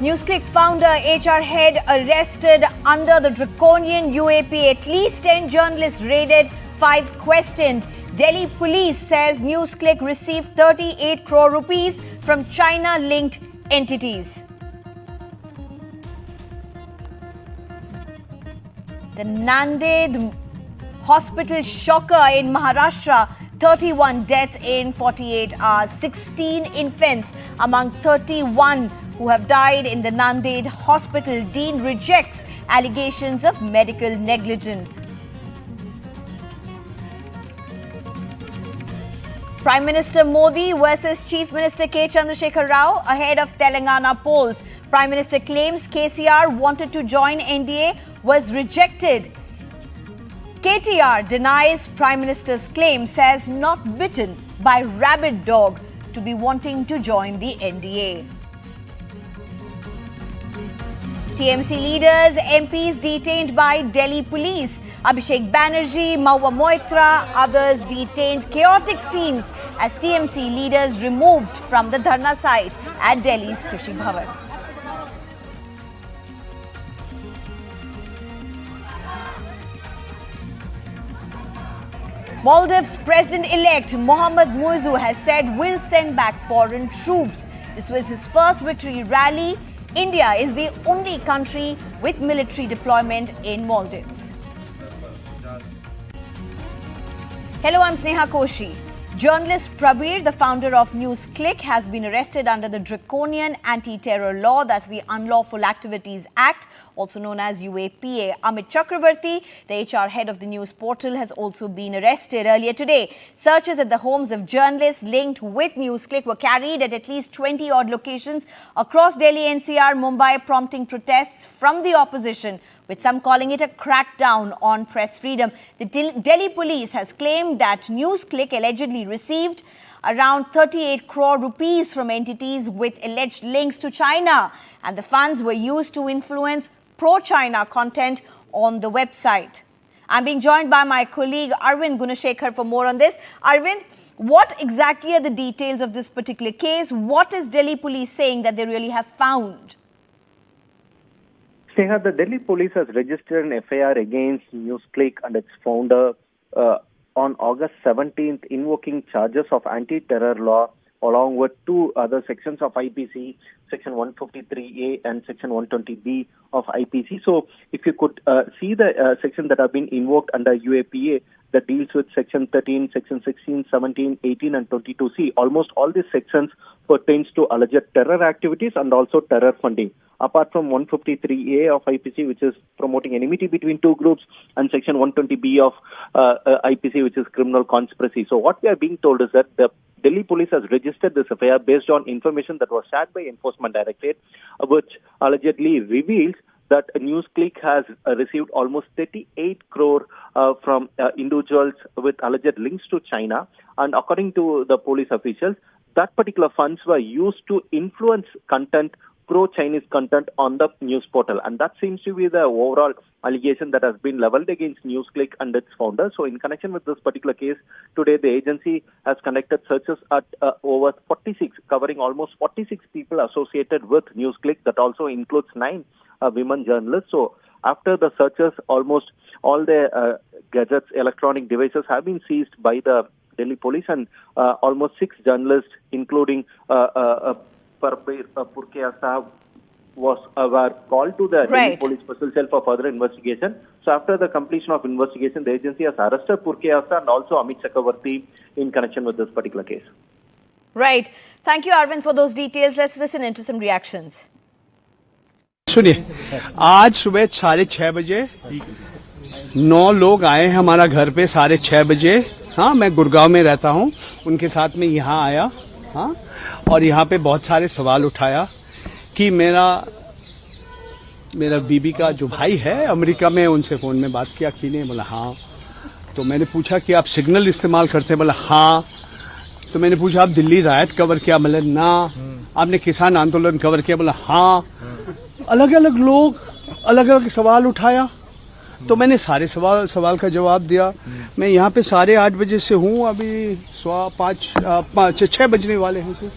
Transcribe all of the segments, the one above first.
NewsClick founder, HR head arrested under the draconian UAPA. At least 10 journalists raided, 5 questioned. Delhi police says NewsClick received 38 crore rupees from China-linked entities. The Nanded hospital shocker in Maharashtra. 31 deaths in 48 hours. 16 infants among 31 who have died in the Nanded hospital. Dean rejects allegations of medical negligence. Prime Minister Modi versus Chief Minister K. Chandrasekhar Rao ahead of Telangana polls. Prime Minister claims KCR wanted to join NDA was rejected. KTR denies Prime Minister's claim, says not bitten by rabid dog to be wanting to join the NDA. TMC leaders, MPs detained by Delhi police. Abhishek Banerjee, Mahua Moitra, others detained. Chaotic scenes as TMC leaders removed from the dharna site at Delhi's Krishi Bhavan. Maldives President-elect Mohamed Muizzu has said will send back foreign troops. This was his first victory rally. India is the only country with military deployment in Maldives. Hello, I'm Sneha Koshi. Journalist Prabir, the founder of NewsClick, has been arrested under the draconian anti-terror law, that's the Unlawful Activities Act, also known as UAPA. Amit Chakravarti, the HR head of the news portal, has also been arrested earlier today. Searches at the homes of journalists linked with NewsClick were carried at least 20-odd locations across Delhi, NCR, Mumbai, prompting protests from the opposition, with some calling it a crackdown on press freedom. The Delhi police has claimed that NewsClick allegedly received around 38 crore rupees from entities with alleged links to China, and the funds were used to influence pro-China content on the website. I'm being joined by my colleague Arvind Gunashekhar for more on this. Arvind, what exactly are the details of this particular case? What is Delhi police saying that they really have found? Sneha, the Delhi police has registered an FIR against NewsClick and its founder on August 17th, invoking charges of anti-terror law along with 2 other sections of IPC, Section 153A and Section 120B of IPC. So, if you could see the section that have been invoked under UAPA that deals with Section 13, Section 16, 17, 18 and 22C, almost all these sections pertains to alleged terror activities and also terror funding. Apart from 153A of IPC, which is promoting enmity between 2 groups, and Section 120B of IPC, which is criminal conspiracy. So what we are being told is that the Delhi police has registered this affair based on information that was shared by Enforcement Directorate, which allegedly reveals that NewsClick has received almost 38 crore from individuals with alleged links to China. And according to the police officials, that particular funds were used to influence content, pro-Chinese content on the news portal. And that seems to be the overall allegation that has been leveled against NewsClick and its founder. So in connection with this particular case, today the agency has conducted searches at over 46, covering almost 46 people associated with NewsClick. That also includes 9 women journalists. So after the searches, almost all the gadgets, electronic devices have been seized by the Delhi police, and almost 6 journalists, including Purkeya were called to the Delhi Police Special Cell for further investigation. So after the completion of investigation, the agency has arrested Purkeya and also Amit Chakravarti in connection with this particular case. Right. Thank you, Arvind, for those details. Let's listen into some reactions. सुनिए, आज सुबह 6:30 बजे 9 लोग आए हमारा घर पे 6:30 बजे. हाँ, मैं गुड़गांव में रहता हूँ. उनके साथ में यहाँ आया. हाँ, और यहाँ पे बहुत सारे सवाल उठाया कि मेरा बीबी का जो भाई है अमेरिका में, उनसे फोन में बात किया कि नहीं. बोला हाँ. तो मैंने पूछा कि आप सिग्नल इस्तेमाल करते हैं? बोला हाँ. तो मैंने पूछा आप दिल्ली रायट कवर किया? बोले ना. आपने किसान आंदोलन कवर किया? बोला हाँ. अलग अलग लोग अलग अलग सवाल उठाया, तो मैंने सारे सवाल का जवाब दिया. मैं यहाँ पे 8:30 बजे से हूँ, अभी 6 बजने वाले हैं.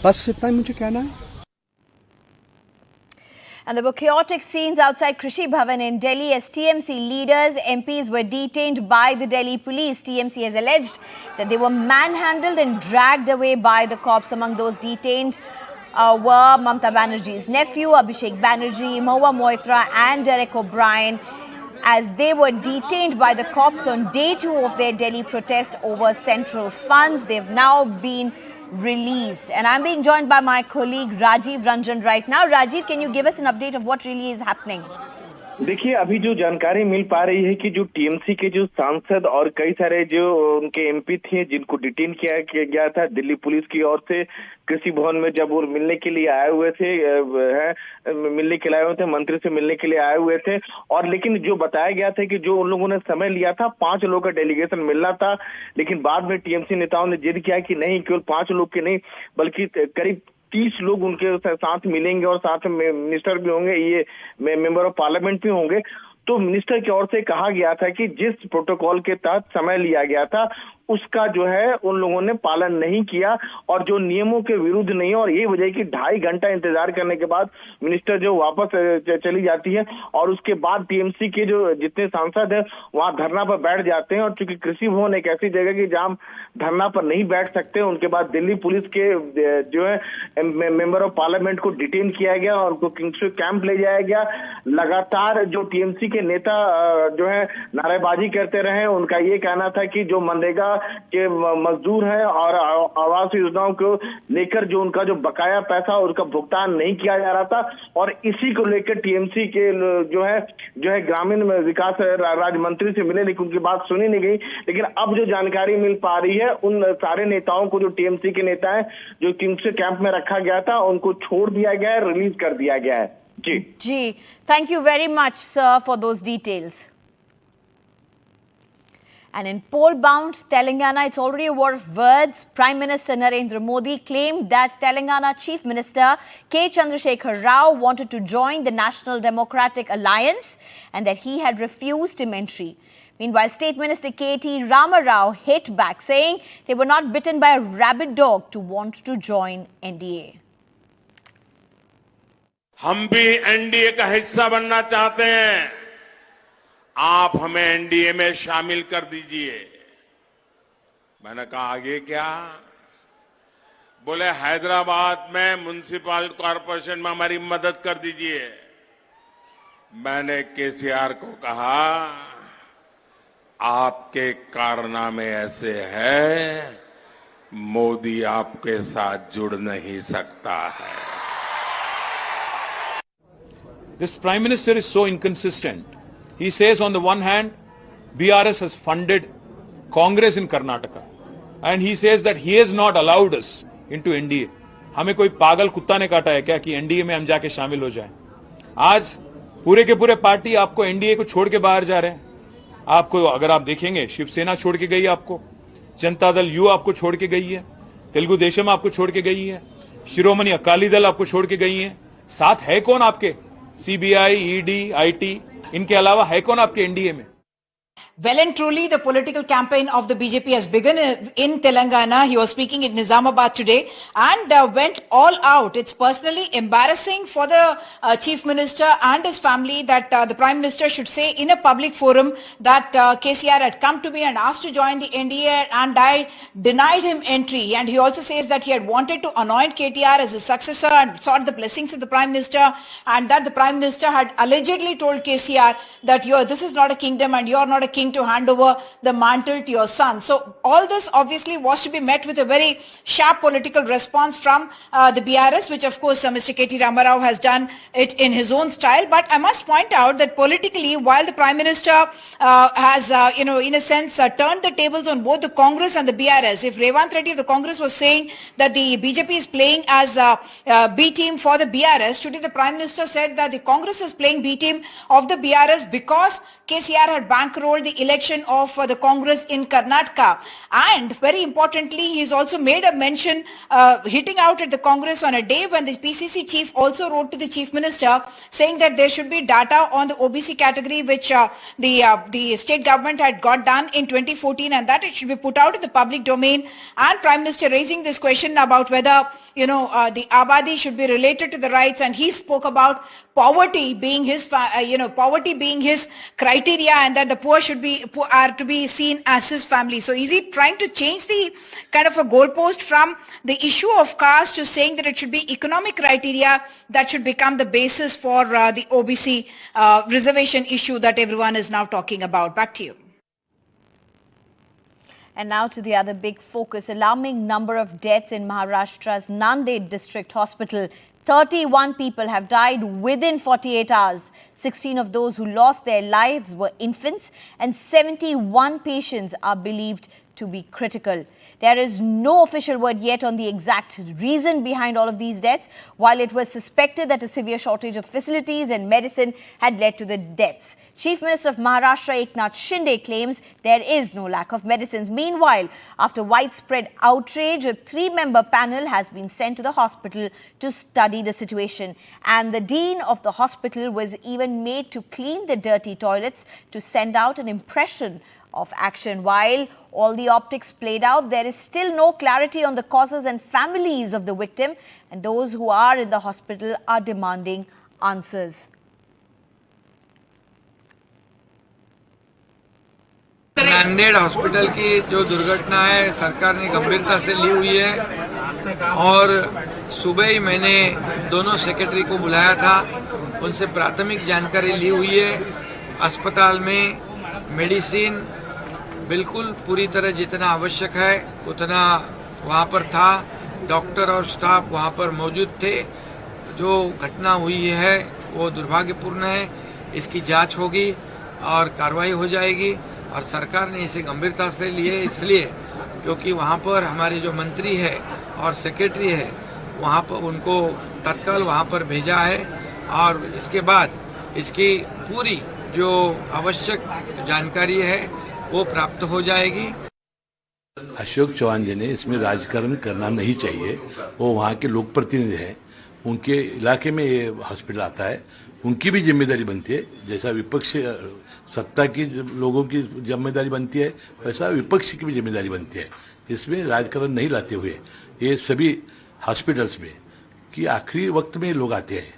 बस इतना ही मुझे कहना है. And there were chaotic scenes outside Krishi Bhavan in Delhi as TMC leaders, MPs were detained by the Delhi police. TMC has alleged that they were manhandled and dragged away by the cops. Among those detained were Mamata Banerjee's nephew, Abhishek Banerjee, Mahua Moitra and Derek O'Brien, as they were detained by the cops on day 2 of their Delhi protest over central funds. They've now been released. And I'm being joined by my colleague Rajiv Ranjan right now. Rajiv, can you give us an update of what really is happening? देखिए, अभी जो जानकारी मिल पा रही है कि जो TMC के जो सांसद और कई सारे जो उनके एमपी थे जिनको डिटेन किया गया था दिल्ली पुलिस की ओर से कृषि भवन में, जब वो मिलने के लिए आए हुए थे मंत्री से मिलने के लिए आए हुए थे। और लेकिन जो बताया गया था कि जो उन लोगों ने समय लिया था 5 लोगों का डेलीगेशन मिलना था, लेकिन बाद में टीएमसी नेताओं ने जिद किया कि नहीं, केवल 5 लोग के नहीं बल्कि करीब 30 लोग उनके साथ मिलेंगे और साथ में मिनिस्टर भी होंगे, ये मेंबर ऑफ पार्लियामेंट भी होंगे। तो मिनिस्टर की ओर से कहा गया था कि जिस प्रोटोकॉल के तहत समय लिया गया था उसका जो है उन लोगों ने पालन नहीं किया और जो नियमों के विरुद्ध नहीं है, और ये वजह कि 2.5 घंटा इंतजार करने के बाद मिनिस्टर जो वापस चली जाती है और उसके बाद टीएमसी के जो जितने सांसद हैं वहां धरना पर बैठ जाते हैं। और चूंकि कृषि भवन एक ऐसी जगह की जहां धरना पर नहीं बैठ सकते, उनके बाद दिल्ली पुलिस के जो है मेंबर ऑफ पार्लियामेंट को डिटेन किया गया और उनको किंग्सवे कैंप ले जाया गया। लगातार जो टीएमसी के नेता जो है नारेबाजी करते रहे। उनका ये कहना था कि जो मनरेगा के मजदूर हैं और आवास योजनाओं को लेकर जो उनका जो बकाया पैसा उसका भुगतान नहीं किया जा रहा था, और इसी को लेकर टीएमसी के जो है ग्रामीण विकास राज्य मंत्री से मिले, लेकिन उनकी बात सुनी नहीं गई। लेकिन अब जो जानकारी मिल पा रही है उन सारे नेताओं को, जो टीएमसी के नेता हैं जो किंग्सवे कैंप में रखा गया था, उनको छोड़ दिया गया है, रिलीज कर दिया गया है। जी, thank you very much sir for those details. And in poll-bound Telangana, it's already a war of words. Prime Minister Narendra Modi claimed that Telangana Chief Minister K. Chandrasekhar Rao wanted to join the National Democratic Alliance and that he had refused him entry. Meanwhile, State Minister K.T. Rama Rao hit back, saying they were not bitten by a rabid dog to want to join NDA. हम भी NDA का हिस्सा बनना चाहते हैं, आप हमें NDA में शामिल कर दीजिए। मैंने कहा आगे क्या? बोले हैदराबाद में म्युनिसिपल कॉरपोरेशन में हमारी मदद कर दीजिए। मैंने केसीआर को कहा आपके कारनामे ऐसे हैं, मोदी आपके साथ जुड़ नहीं सकता है। This Prime Minister is so inconsistent. He says on the one hand, BRS has funded Congress in Karnataka, and he says that he has not allowed us into NDA. हमें कोई पागल कुत्ता ने काटा है क्या कि एनडीए में हम जाके शामिल हो जाएं? आज पूरे के पूरे पार्टी आपको एनडीए को छोड़ के बाहर जा रहे हैं। आपको अगर आप देखेंगे, शिवसेना छोड़ के गई आपको, जनता दल यू आपको छोड़ के गई है, तेलुगु देशम आपको छोड़ के गई है, शिरोमणि अकाली दल आपको छोड़ के गई है। साथ है कौन आपके? सीबीआई, ईडी, आईटी, इनके अलावा है कौन आपके एनडीए में? Well and truly, the political campaign of the BJP has begun in Telangana. He was speaking in Nizamabad today and went all out. It's personally embarrassing for the Chief Minister and his family that the Prime Minister should say in a public forum that KCR had come to me and asked to join the NDA and I denied him entry. And he also says that he had wanted to anoint KTR as his successor and sought the blessings of the Prime Minister, and that the Prime Minister had allegedly told KCR that this is not a kingdom and you're not a king to hand over the mantle to your son. So all this obviously was to be met with a very sharp political response from the BRS, which of course Mr. K.T. Ramarao has done it in his own style. But I must point out that politically, while the Prime Minister has, in a sense, turned the tables on both the Congress and the BRS, if Revant Reddy of the Congress was saying that the BJP is playing as B team for the BRS, today the Prime Minister said that the Congress is playing B team of the BRS because KCR had bankrolled the election of the Congress in Karnataka. And very importantly, he's also made a mention hitting out at the Congress on a day when the PCC chief also wrote to the Chief Minister saying that there should be data on the OBC category which the state government had got done in 2014 and that it should be put out in the public domain. And Prime Minister raising this question about whether, the Abadi should be related to the rights, and he spoke about poverty being his, poverty being his criteria, and that the poor are to be seen as his family. So is he trying to change the kind of a goalpost from the issue of caste to saying that it should be economic criteria that should become the basis for the OBC reservation issue that everyone is now talking about? Back to you. And now to the other big focus, alarming number of deaths in Maharashtra's Nanded district hospital. 31 people have died within 48 hours. 16 of those who lost their lives were infants, and 71 patients are believed to be critical. There is no official word yet on the exact reason behind all of these deaths, while it was suspected that a severe shortage of facilities and medicine had led to the deaths. Chief Minister of Maharashtra Eknath Shinde claims there is no lack of medicines. Meanwhile, after widespread outrage, a 3-member panel has been sent to the hospital to study the situation. And the dean of the hospital was even made to clean the dirty toilets to send out an impression of action. While all the optics played out, there is still no clarity on the causes and families of the victim, and those who are in the hospital are demanding answers. Nanded hospital की जो दुर्घटना है सरकार ने गंभीरता से ली हुई है और सुबह ही मैंने दोनों सेक्रेटरी को बुलाया था, उनसे प्राथमिक जानकारी ली हुई है। अस्पताल में मेडिसिन बिल्कुल पूरी तरह जितना आवश्यक है उतना वहाँ पर था, डॉक्टर और स्टाफ वहाँ पर मौजूद थे। जो घटना हुई है वो दुर्भाग्यपूर्ण है, इसकी जांच होगी और कार्रवाई हो जाएगी। और सरकार ने इसे गंभीरता से लिए इसलिए क्योंकि वहाँ पर हमारे जो मंत्री है और सेक्रेटरी है वहाँ पर उनको तत्काल वहाँ पर भेजा है और इसके बाद इसकी पूरी जो आवश्यक जानकारी है वो प्राप्त हो जाएगी। अशोक चौहान जी ने इसमें राजकारण करना नहीं चाहिए। वो वहाँ के लोक प्रतिनिधि हैं, उनके इलाके में ये हॉस्पिटल आता है, उनकी भी जिम्मेदारी बनती है। जैसा विपक्ष सत्ता की लोगों की जिम्मेदारी बनती है वैसा विपक्ष की भी जिम्मेदारी बनती है। इसमें राजकारण नहीं लाते हुए ये सभी हॉस्पिटल्स में कि आखिरी वक्त में लोग आते हैं,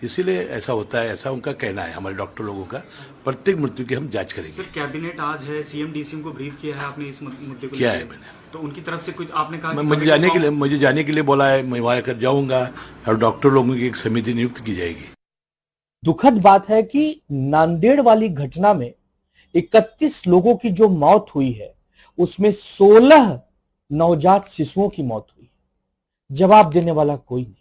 इसीलिए ऐसा होता है, ऐसा उनका कहना है हमारे डॉक्टर लोगों का। प्रत्येक मृत्यु की हम जांच करेंगे। सर कैबिनेट आज है, सीएम डीसीएम को ब्रीफ किया है आपने इस मुद्दे को? किया है मैंने, तो उनकी तरफ से कुछ आपने कहा? मुझे जाने के लिए बोला है, मैं वहाँ कर जाऊंगा और डॉक्टर लोगों की एक समिति नियुक्त की जाएगी। दुखद बात है कि नांदेड़ वाली घटना में 31 लोगों की जो मौत हुई है उसमें 16 नवजात शिशुओं की मौत हुई। जवाब देने वाला कोई नहीं।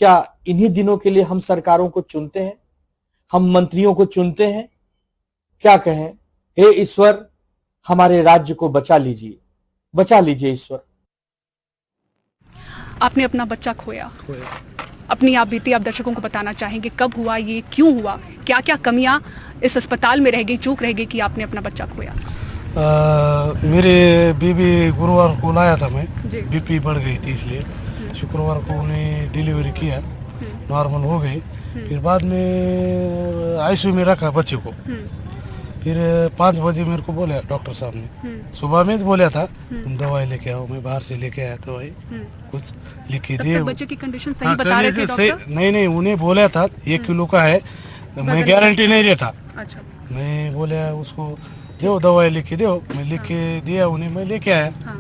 क्या इन्हीं दिनों के लिए हम सरकारों को चुनते हैं, हम मंत्रियों को चुनते हैं? क्या कहें, हे ईश्वर हमारे राज्य को बचा लीजिए, बचा लीजिए ईश्वर। आपने अपना बच्चा खोया, अपनी आप बीती आप दर्शकों को बताना चाहेंगे कब हुआ ये, क्यों हुआ, क्या क्या कमियां इस अस्पताल में रह गई, चूक रह गई कि आपने अपना बच्चा खोया? मेरे बीबी गुरुवार को लाया था मैं, बीपी बढ़ गई थी इसलिए शुक्रवार को उन्हें डिलीवरी किया, नॉर्मल हो गई। फिर बाद में आईसीयू में रखा बच्चे को। फिर 5 बजे मेरे को बोला डॉक्टर साहब ने, सुबह में बोला था तुम दवाई लेके आओ, मैं बाहर से लेके आया दवाई, कुछ लिख के दिए। बच्चे की कंडीशन सही बता रहे थे डॉक्टर? नहीं, उन्हें बोला था 1 किलो का है, मैं गारंटी नहीं देता। अच्छा। मैं बोला उसको दो दवाई लिख के दो, मैं लिख के दिया उन्हें, मैं लेके आया। हाँ,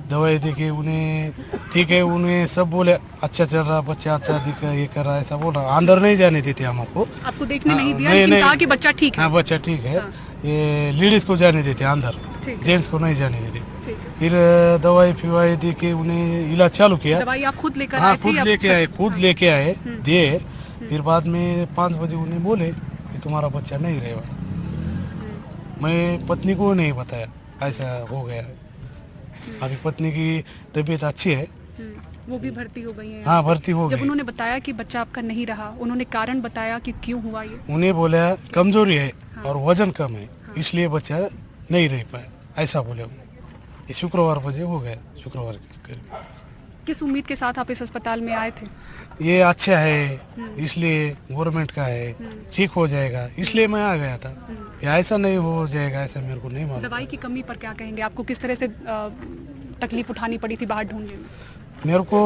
दवाई दे के उन्हें ठीक है, उन्हें सब बोले अच्छा चल रहा, बच्चा अच्छा दिख रहा, ये कर रहा, ऐसा बोल रहा। अंदर नहीं जाने देते हम आपको देखने नहीं दिया, लेकिन कहा कि बच्चा ठीक है। हाँ बच्चा ठीक है। ये लेडीज को जाने देते अंदर, जेंट्स को नहीं जाने देते। फिर दवाई फिवाई दे के उन्हें इलाज चालू किया। दवाई आप खुद लेकर आए? खुद लेके आए दिए। फिर बाद में 5 बजे उन्हें बोले कि तुम्हारा बच्चा नहीं रहेगा। मैं पत्नी को नहीं बताया ऐसा हो गया। अभी पत्नी की तबीयत अच्छी है, वो भी भर्ती हो गई है। हाँ भर्ती हो गई। जब उन्होंने बताया कि बच्चा आपका नहीं रहा, उन्होंने कारण बताया कि क्यों हुआ ये? उन्हें बोला कमजोरी है और वजन कम है, इसलिए बच्चा नहीं रह पाया, ऐसा बोले उन्हें। शुक्रवार बजे हो गया, शुक्रवार के। किस उम्मीद के साथ आप इस अस्पताल में आए थे? ये अच्छा है इसलिए, गवर्नमेंट का है, ठीक हो जाएगा इसलिए मैं आ गया था। या ऐसा नहीं हो जाएगा ऐसा मेरे को नहीं मालूम। दवाई की कमी पर क्या कहेंगे? आपको किस तरह से तकलीफ उठानी पड़ी थी बाहर ढूंढने में? मेरे को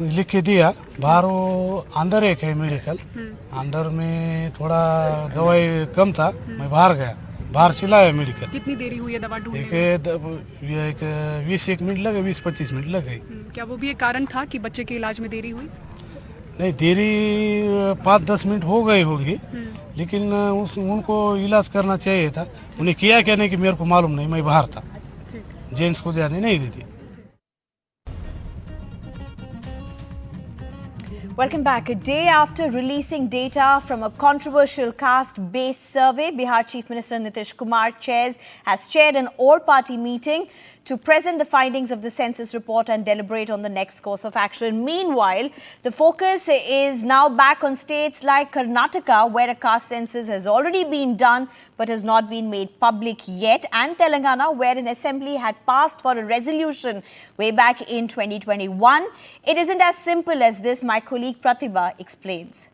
लिख के दिया, बाहर वो अंदर एक है मेडिकल, अंदर में थोड़ा दवाई कम था, मैं बाहर गया, बाहर चिल्लाया मेडिकल। कितनी देरी हुई है दवा ढूंढने में? एक 20 मिनट लगे, 20-25 मिनट लग गए। क्या वो भी एक कारण था कि बच्चे के इलाज में देरी हुई? नहीं, देरी 5-10 मिनट हो गए होंगे, लेकिन उनको इलाज करना चाहिए था। उन्हें किया क्या नहीं कि मेरे को मालूम नहीं, मैं बाहर था, जेंट्स को जाने नहीं देती। Welcome back. A day after releasing data from a controversial caste-based survey, Bihar Chief Minister Nitish Kumar has chaired an all-party meeting to present the findings of the census report and deliberate on the next course of action. Meanwhile, the focus is now back on states like Karnataka, where a caste census has already been done but has not been made public yet, and Telangana, where an assembly had passed for a resolution way back in 2021. It isn't as simple as this, my colleague Pratibha explains.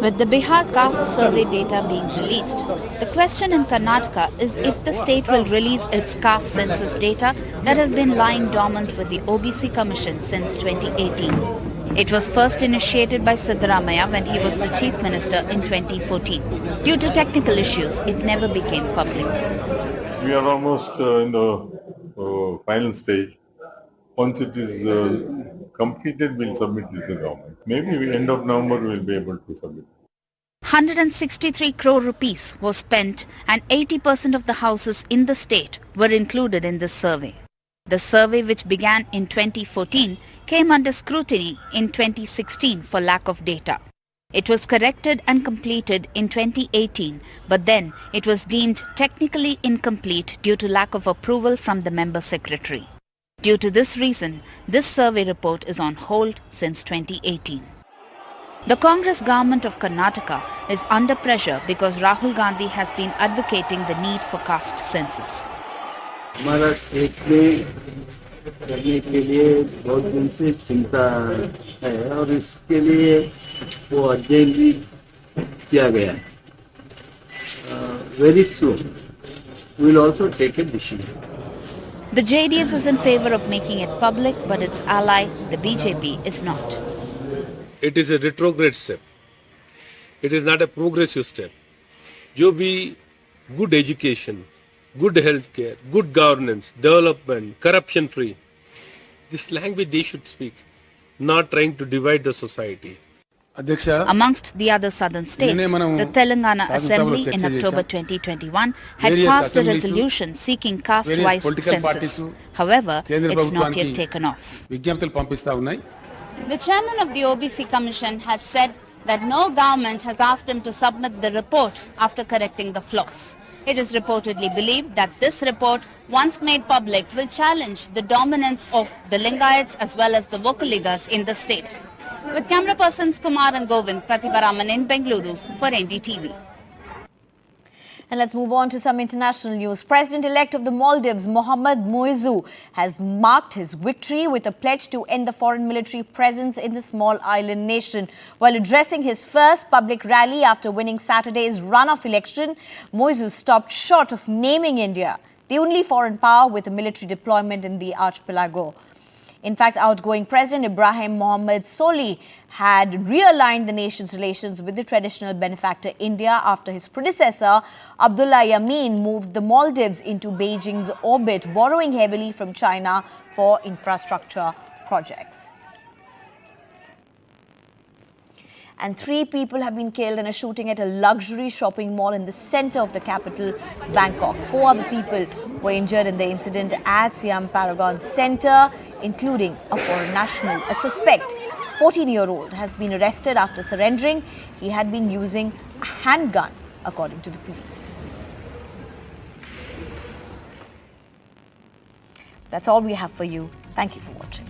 With the Bihar caste survey data being released, the question in Karnataka is if the state will release its caste census data that has been lying dormant with the OBC Commission since 2018. It was first initiated by Siddaramaiah when he was the Chief Minister in 2014. Due to technical issues, it never became public. We are almost in the final stage. Once it is completed, we'll submit it to the government. Maybe end of November we'll be able to submit. 163 crore rupees was spent and 80% of the houses in the state were included in this survey. The survey, which began in 2014, came under scrutiny in 2016 for lack of data. It was corrected and completed in 2018, but then it was deemed technically incomplete due to lack of approval from the member secretary. Due to this reason, this survey report is on hold since 2018. The Congress government of Karnataka is under pressure because Rahul Gandhi has been advocating the need for caste census. हमारा state में करने के लिए बहुत दिन से चिंता है और इसके लिए वो अध्ययन भी किया गया है. Very soon we will also take a decision. The JDS is in favor of making it public, but its ally, the BJP, is not. It is a retrograde step. It is not a progressive step. जो भी good education, good healthcare, good governance, development, corruption free, this language they should speak, not trying to divide the society. Amongst the other southern states, the Telangana Assembly in October 2021 had passed a resolution seeking caste-wise census. However, it's not yet taken off. The chairman of the OBC Commission has said that no government has asked him to submit the report after correcting the flaws. It is reportedly believed that this report, once made public, will challenge the dominance of the Lingayats as well as the Vokaligas in the state. With camera persons Kumar and Govind, Pratibha Raman in Bengaluru for NDTV. And let's move on to some international news. President-elect of the Maldives, Mohamed Muizzu, has marked his victory with a pledge to end the foreign military presence in the small island nation. While addressing his first public rally after winning Saturday's runoff election, Muizzu stopped short of naming India the only foreign power with a military deployment in the archipelago. In fact, outgoing President Ibrahim Mohamed Soli had realigned the nation's relations with the traditional benefactor India after his predecessor Abdullah Yameen moved the Maldives into Beijing's orbit, borrowing heavily from China for infrastructure projects. And 3 people have been killed in a shooting at a luxury shopping mall in the center of the capital, Bangkok. 4 other people were injured in the incident at Siam Paragon Center, including a foreign national. A suspect, 14-year-old, has been arrested after surrendering. He had been using a handgun, according to the police. That's all we have for you. Thank you for watching.